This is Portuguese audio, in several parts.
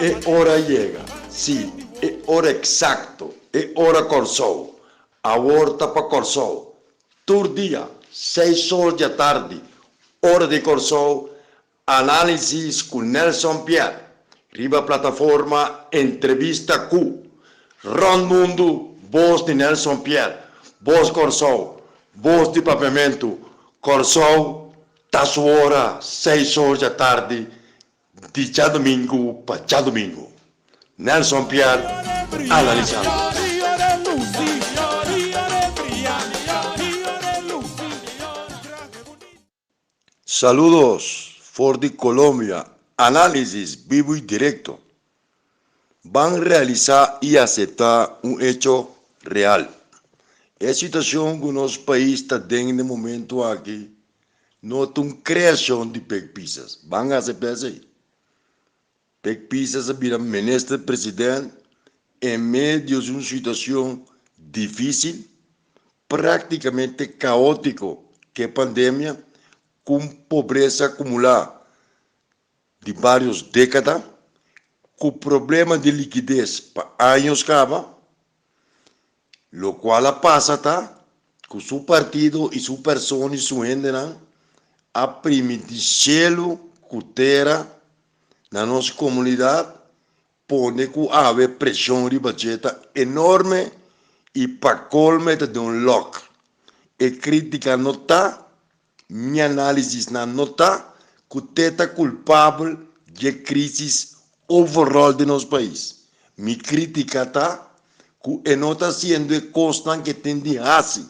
É hora llega, sim, é hora exacto, é hora Corsol. A horta para Corsol. Todo dia, 6 horas da tarde, hora de Corsol, análise com Nelson Pierre. Riba plataforma Entrevista Q. Ron Mundo, voz de Nelson Pierre, voz Corsol, voz de Pavimento, Corsol, tá sua hora, 6 horas da tarde, de já domingo para já domingo. Nelson Pierre, analisando. Saludos, Ford de Colombia, análisis vivo y directo. Van a realizar y aceptar un hecho real. La situación que nuestro país está en el momento aquí, no es una creación de pegpisas. Van a aceptar eso. Pegpisas viram ministro presidente en medio de una situación difícil, prácticamente caótico, que pandemia, com pobreza acumulada de várias décadas, com problema de liquidez para anos acaba, lo qual passa com seu partido e sua pessoa e sua gente a permitir selo com terra na nossa comunidade, pone que haver pressão de budget enorme e para colme de lock. E crítica não está, minha análise não está, que teta culpável de crise overall de nosso país. Minha crítica está que não está sendo constante que tem de fazer.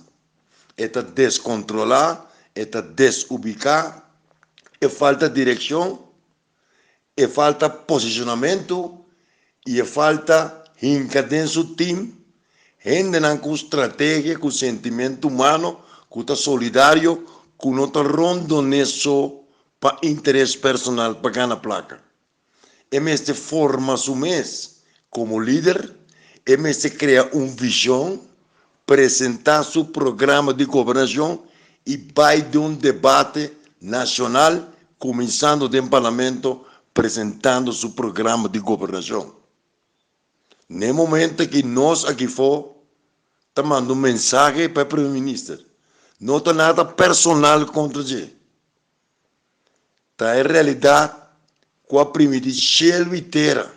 Está descontrolar, está desubicar, e falta direção, e falta posicionamento, e falta encadência do time, gente com estratégia, com sentimento humano, que está solidário, que não está rondo nisso para interesse personal, para ganhar placa. E mesmo forma seu mês como líder, e mesmo cria uma visão, apresentar seu programa de governação e vai de um debate nacional, começando do parlamento, apresentando seu programa de governação. No momento que nós aqui for, está mandando mensagem para o primeiro-ministro. Não está nada personal contra ele. Está em realidade com a primeira cheio e terra.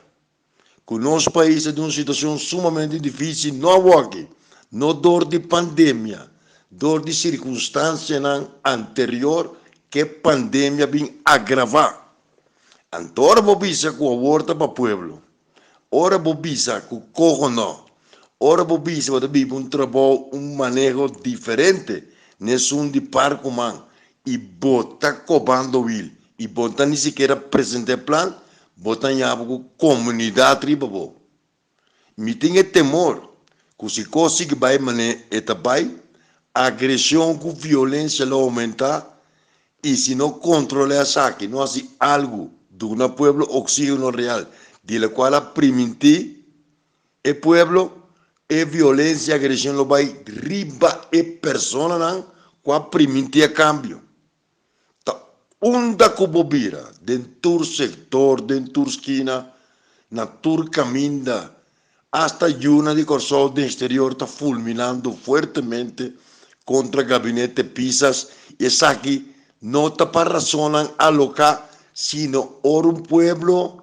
Que o nosso país é de uma situação sumamente difícil, não aqui, não dor de pandemia, dor de circunstância anterior que a pandemia vem agravar. Então, ora vou dizer que a horta para o povo. Ora vou dizer que o corona. Ora vou dizer que um trabalho, um manejo diferente. Nesse de parco man. E botar cobando ele. E botar nem sequer apresentar plano. Botar em algo comunidade riba. Me tem temor. Que se consegue vai manejar eta vai. Agressão com violência lá aumentar. E se não controlar essa aqui, não há algo do um povo oxígeno real. De la qual permitir o povo e violência e agressão lo vai riba e persona não com a permitir cambio. Tá onda que bobira dentro do setor, dentro da esquina, na tur caminda, hasta Yuna de Corsol do exterior está fulminando fortemente contra o gabinete Pisas e essa aqui não está para razonar alocar, sino or um pueblo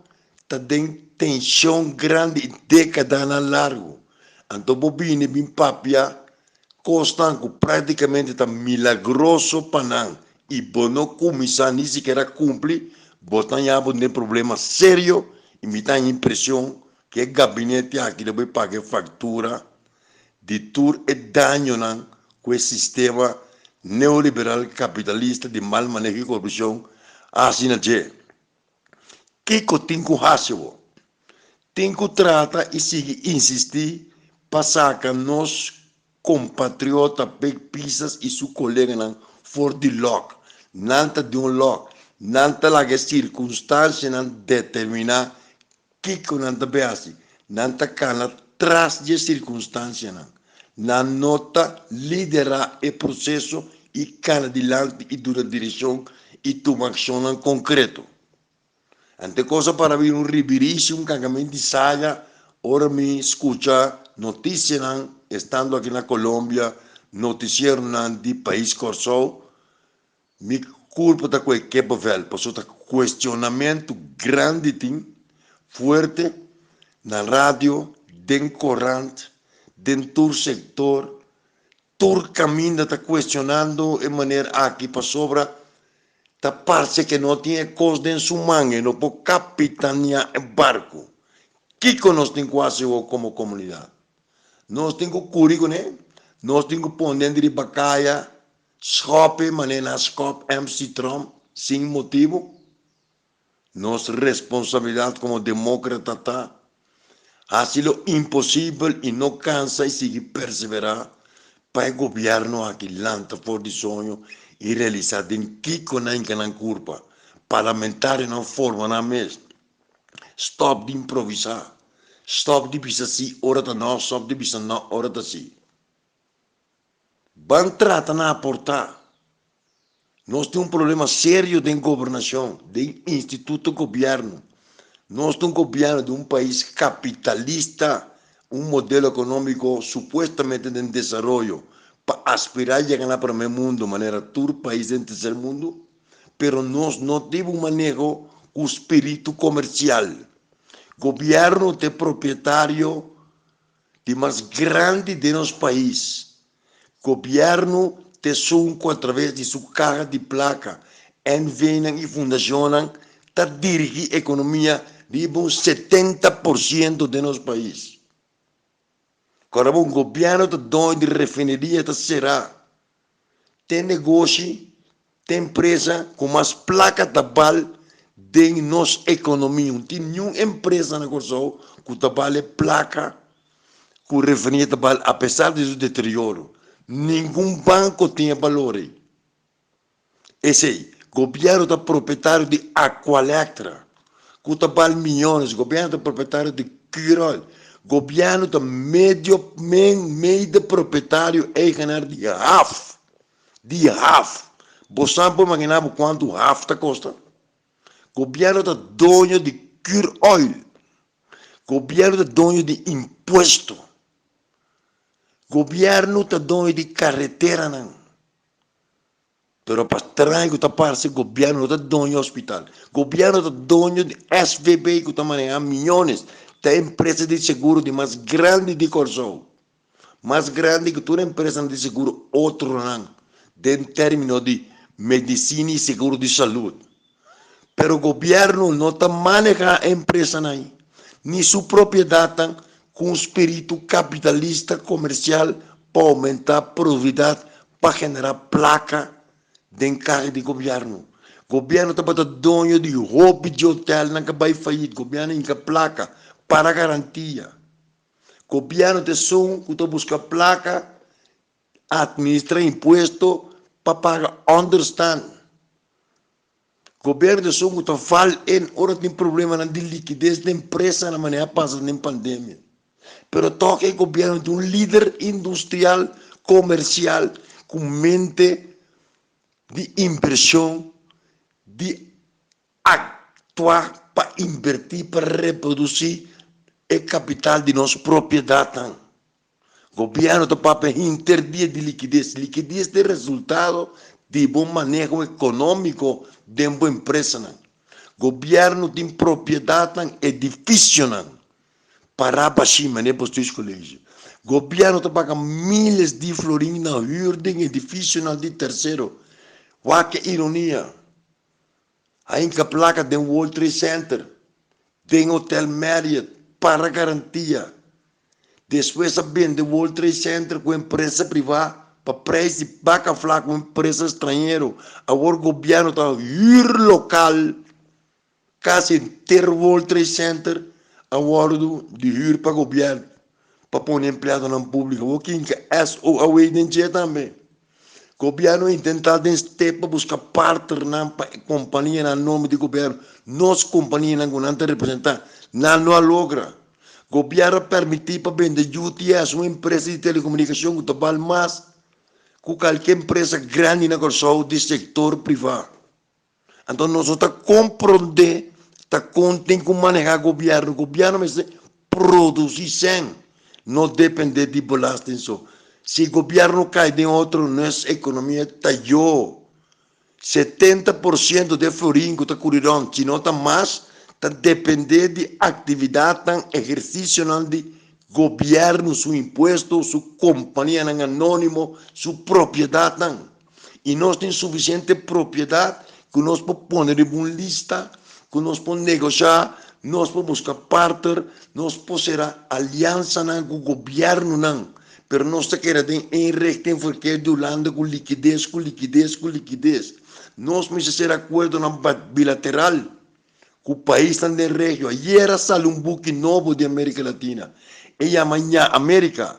tem tensão grande, década na largo. Então, bobine bem papia, constante, praticamente está milagroso para não. E não começar nem sequer cumprir, botar já um problema sério e me dá a impressão que o gabinete aqui vai pagar fatura de tudo e dano não, com esse sistema neoliberal capitalista de mal manejo e corrupção. Assim não é. Que eu tenho que fazer? Tenho que tratar e seguir, insistir, passar que nós, compatriotas, pegpisas e seus colegas, for de lock. Nada de um lock. Nada lá que circunstância não determinar que não deve fazer. Nada cana atrás de circunstância não. Na nota liderar o processo e cana adiante e dura direção e tomar ação concreto. Ante cosa para vir riberíssimo, cargamento de saia, ora me escucha notícias, estando aqui na Colômbia, noticiero de país Corsol, me culpa da que pavel, passou tá questionamento grande, forte, na rádio, den corrente, dentro do sector, todo caminho está questionando de maneira aqui para sobra, tá parece que não tinha coisa em sua manga, não pode capitanear o barco. Que nós temos quase como comunidade? Nós temos currículo, né? Nós temos ponendo de bacaia, schope, maneira schop, MC Trump, sem motivo. Nossa responsabilidade como democrata está. Ha sido impossível e não cansa e sigue perseverar para o governo aqui lanta for de sonho e realizar em Kiko na curva. Parlamentar não forma na mesa. Stop de improvisar. Stop de pensar assim, hora da não, stop de pensar não, hora da sim. Van tratar na aportar. Nós temos um problema sério de governação, de instituto governo. Nós temos um governo de um país capitalista, um modelo econômico supostamente de desenvolvimento, para aspirar a chegar para o meu mundo, de maneira todo país do terceiro mundo, pero nós não temos um manejo com espírito comercial. Governo é proprietário de mais grande de nosso país. Governo te sunco através de sua carga de placa, envenam e fundacionam, para dirigir a economia de 70% de nosso país. Agora, o governo está dono de refineria, será. Tem negócio, tem empresa com mais placa tabal de nossa economia. Não tem nenhuma empresa na Corsol que trabalha placa com refineria tabal, apesar do deterioro. Nenhum banco tinha valor. Esse aí, o governo é proprietário de Aqualectra, que vale milhões. O governo é proprietário de Quirol. O governo é meio de proprietário é ganhar de half. Você pode imaginar quanto half custa? O governo é dono de Quirol. O governo é dono de imposto. Governo está dono de carretera, não. Pero para trás, que parece o governo está dono de hospital. Governo está dono de SVB, que está manejando milhões. Da empresa de seguro de mais grande de Corsol. Mais grande que toda empresa de seguro, outro não. Em termos de medicina e seguro de saúde. Pero o governo não está manejando a empresa, não. Nem sua propriedade, com espírito capitalista comercial para aumentar a produtividade, para generar placa de encargo de governo. O governo está para dono de roupa de hotel, não vai falir. O governo tem placa para garantia. O governo tem som, que busca placa, administra imposto para pagar understand. O governo tem som, que fala em hora tem problema de liquidez da empresa na maneira passada na pandemia. Pero toca o governo de um líder industrial, comercial, com mente de inversão, de actuar para invertir, para reproduzir o capital de nossa propriedade. O governo está para interdir de liquidez. Liquidez é resultado de bom manejo econômico de uma empresa. O governo tem propriedade, edifício, para cima, né, para os colégios. O governo está pagando milhas de florins na ordem edifício de terceiro. Olha que ironia. Aí que a placa de um World Trade Center, tem Hotel Marriott, para garantia. Depois vende o World Trade Center com empresa privada, para preço de vaca flaca com empresa estrangeira. Agora o governo está local, quase inteiro World Trade Center, agora de ir para o governo, para pôr empregado na pública. O que é o identidade também. O governo intenta para buscar partner para a companhia no nome do governo. Nossa companhia não representa, não logra. O governo permite para vender UTS, uma empresa de telecomunicação que trabalha mais que qualquer empresa grande na Corsol do setor privado. Então, nós estamos compreendendo Está contém com manejar governo. Governo mas produzir sem, não depender de belasting só. Se o governo cai de outro, nossa economia está eu. 70% de florinho está correndo, se não está mais, está depender de atividade, exercício de governo, seu imposto, sua companhia anônimo, sua propriedade. E nós temos suficiente propriedade que nós podemos pôr em uma lista, que nós podemos negociar, nós podemos buscar partner, nós podemos ser aliança com o governo, mas nós queremos enriquecer porque de Holanda com liquidez. Nós precisamos ser acordo bilateral com o país da região. Ayer saiu um book novo de América Latina. E amanhã, América,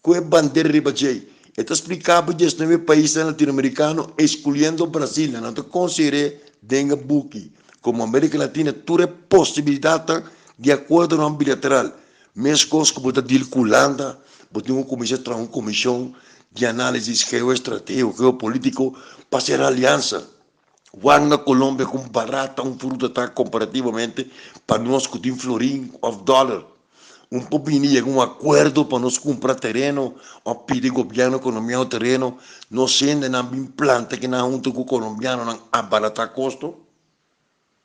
com a bandeira ribajei. Está explicado que 19 países latino-americanos, escolhendo o Brasil, não te consideré denga book. Como América Latina, toda possibilidade de acordo não bilateral. Mesmas coisas que você deal com a Holanda, você tem uma comissão de análise geoestratégico, geopolítico, para ser aliança. Na Colômbia, com barata, fruto está comparativamente, para nós que tem florim of dólar. Pouquinho, um acordo para nós comprar terreno, ou pedir governo economia o terreno, nós sendo na implante que na junto com o colombiano não abaratar custo.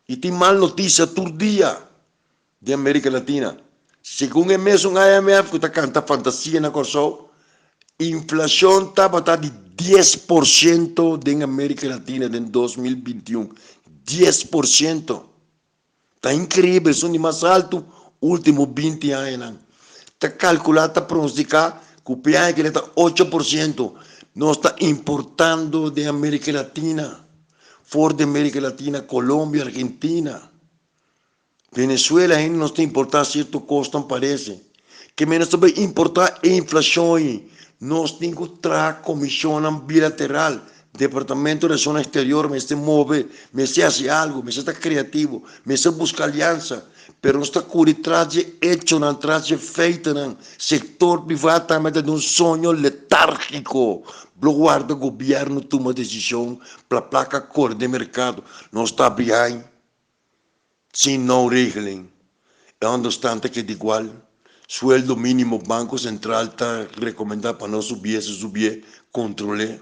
E tem mal notícia todo dia de América Latina. Segundo o mesmo IMF, que está cantando fantasia na Corsol, inflação estava de 10% em América Latina em 2021. 10%. Está incrível, são de mais alto últimos 20 anos. Está calculado, está pronosticado que o PIB está 8%. Nós está importando de América Latina. Fora de América Latina, Colômbia, Argentina. Venezuela ainda não tem importar certo custo, parece. Que menos também importar a inflação. Nós temos que trazer comissão bilateral. Departamento de Ação Exterior, mas se move, mas se faz algo, mas está criativo, mas se busca aliança. Mas não está curiosidade hecho, não traz feito, não. Setor privado também tem um sonho letárgico. Guarda o governo toma decisão para placa cor de mercado. Não está bem. Sem não reglem. É um obstante que é igual. Sueldo mínimo, Banco Central está recomendando para não subir, se subir, controle.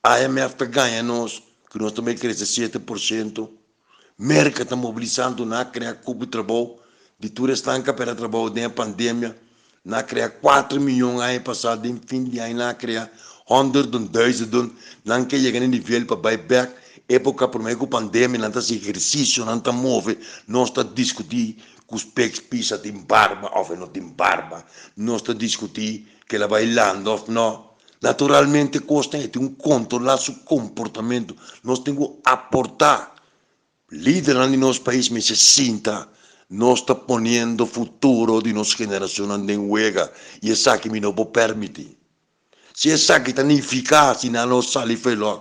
A IMF está ganhando, que nós também crescemos 7%. Merca está mobilizando, na criar cubo de trabalho, de tudo estanca para trabalho da pandemia, na criar 4 milhões ano passado, em fim de ano, na criar 100.000, não que chegar em nível para buyback, época por meio da pandemia, não está exercício, não está move, nós está discutir que os peques pisa tem barba, ou não tem barba, nós está discutir que ela vai bailando, ou não. Naturalmente, custa tem controlar seu comportamento. Nós temos que aportar. Líder de nosso país me se sinta, nós está ponendo o futuro de nossa geração em juego. E isso que me não vou permitir. Se isso que está ineficaz, se não sai feliz,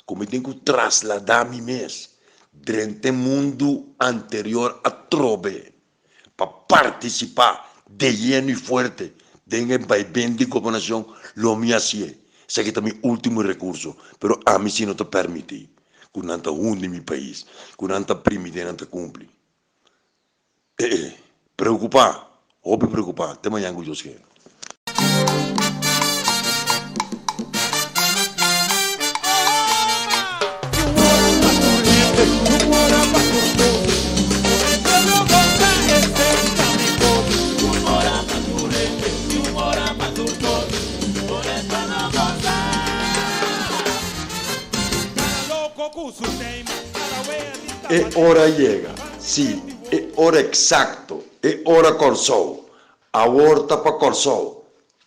como tenho que trasladar-me mesmo, durante o mundo anterior a trove, para participar de lleno e forte, de vaivén de governação, lo mío así es. Sé que es mi último recurso, pero a mí sí no te permití. Que no te hunde mi país, que no te permite, no te cumple. Preocupar, obvio preocupar, te mañana yo sé. E hora llega, sí, e hora exacto, e hora Corsol, aborta para Corsol,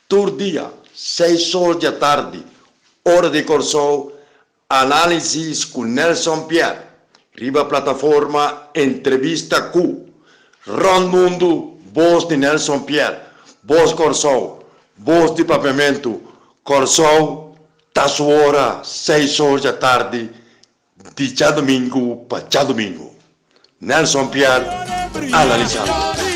todo día, 6 horas de tarde, hora de Corsol, análisis con Nelson Pierre, riba plataforma, entrevista Q, Ron Mundo, voz de Nelson Pierre, voz Corsol, voz de Pavimento, Corsol, ta su hora, 6 horas de tarde, de domingo para domingo. Nelson Pierre, analizando.